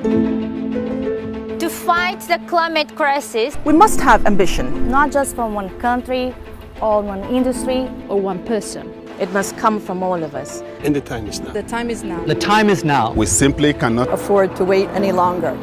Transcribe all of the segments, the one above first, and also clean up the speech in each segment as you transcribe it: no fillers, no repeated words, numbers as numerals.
To fight the climate crisis, we must have ambition. Not just from one country or one industry or one person. It must come from all of us. And the time is now. The time is now. The time is now. We simply cannot afford to wait any longer.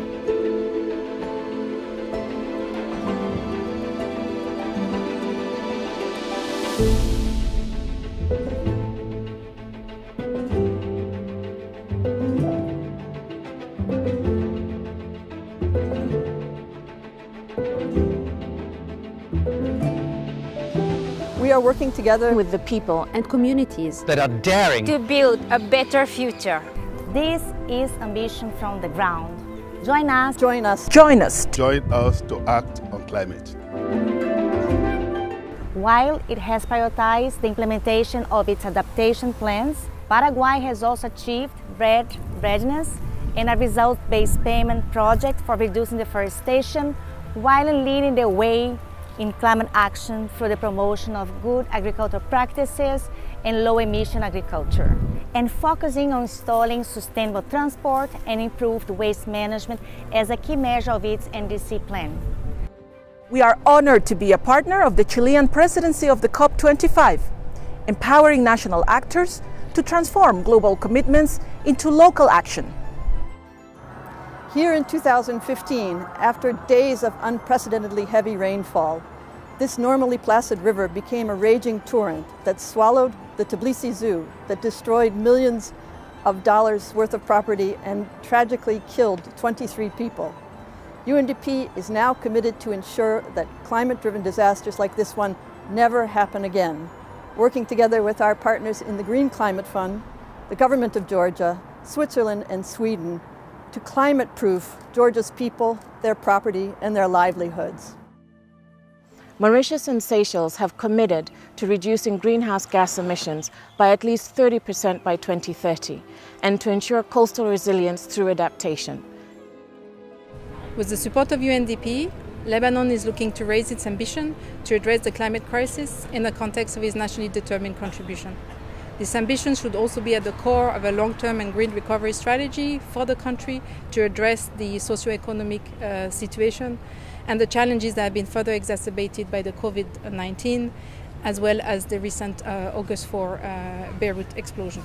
We are working together with the people and communities that are daring to build a better future. This is ambition from the ground. Join us. Join us. Join us. Join us to act on climate. While it has prioritized the implementation of its adaptation plans, Paraguay has also achieved readiness and a result-based payment project for reducing deforestation while leading the way in climate action through the promotion of good agricultural practices and low-emission agriculture, and focusing on installing sustainable transport and improved waste management as a key measure of its NDC plan. We are honored to be a partner of the Chilean presidency of the COP25, empowering national actors to transform global commitments into local action. Here in 2015, after days of unprecedentedly heavy rainfall, this normally placid river became a raging torrent that swallowed the Tbilisi Zoo, that destroyed millions of dollars worth of property and tragically killed 23 people. UNDP is now committed to ensure that climate-driven disasters like this one never happen again, working together with our partners in the Green Climate Fund, the government of Georgia, Switzerland, and Sweden to climate-proof Georgia's people, their property, and their livelihoods. Mauritius and Seychelles have committed to reducing greenhouse gas emissions by at least 30% by 2030 and to ensure coastal resilience through adaptation. With the support of UNDP, Lebanon is looking to raise its ambition to address the climate crisis in the context of its nationally determined contribution. This ambition should also be at the core of a long-term and green recovery strategy for the country to address the socio-economic situation and the challenges that have been further exacerbated by the COVID-19, as well as the recent August 4 Beirut explosion.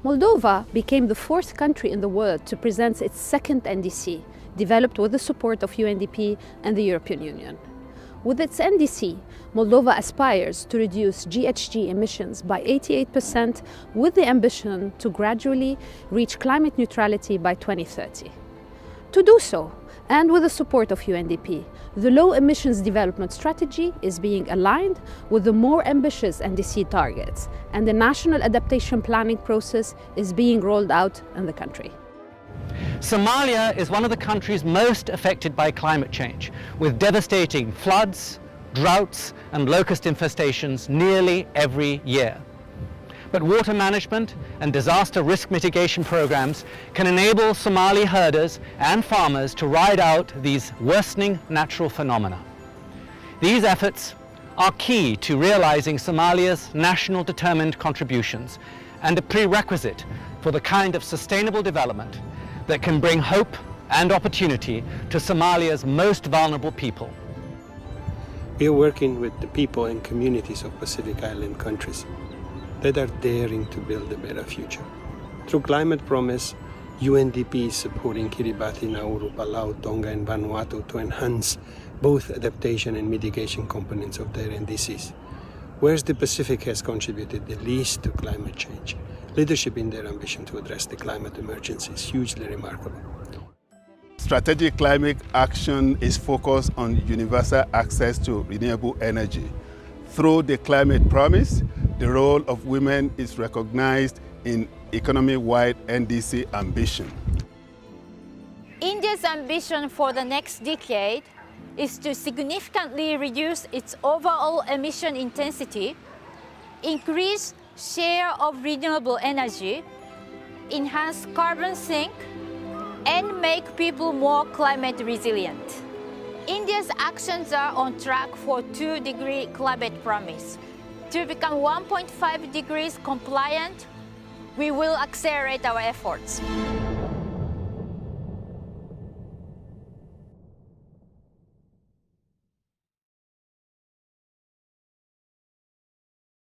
Moldova became the fourth country in the world to present its second NDC, developed with the support of UNDP and the European Union. With its NDC, Moldova aspires to reduce GHG emissions by 88% with the ambition to gradually reach climate neutrality by 2030. To do so, and with the support of UNDP, the low emissions development strategy is being aligned with the more ambitious NDC targets, and the national adaptation planning process is being rolled out in the country. Somalia is one of the countries most affected by climate change, with devastating floods, droughts, and locust infestations nearly every year. But water management and disaster risk mitigation programs can enable Somali herders and farmers to ride out these worsening natural phenomena. These efforts are key to realizing Somalia's national determined contributions and a prerequisite for the kind of sustainable development that can bring hope and opportunity to Somalia's most vulnerable people. We are working with the people and communities of Pacific Island countries that are daring to build a better future. Through Climate Promise, UNDP is supporting Kiribati, Nauru, Palau, Tonga, and Vanuatu to enhance both adaptation and mitigation components of their NDCs. Whereas the Pacific has contributed the least to climate change, leadership in their ambition to address the climate emergency is hugely remarkable. Strategic climate action is focused on universal access to renewable energy. Through the Climate Promise, the role of women is recognized in economy-wide NDC ambition. India's ambition for the next decade is to significantly reduce its overall emission intensity, increase share of renewable energy, enhance carbon sink, and make people more climate resilient. India's actions are on track for 2-degree climate promise. To become 1.5 degrees compliant, we will accelerate our efforts.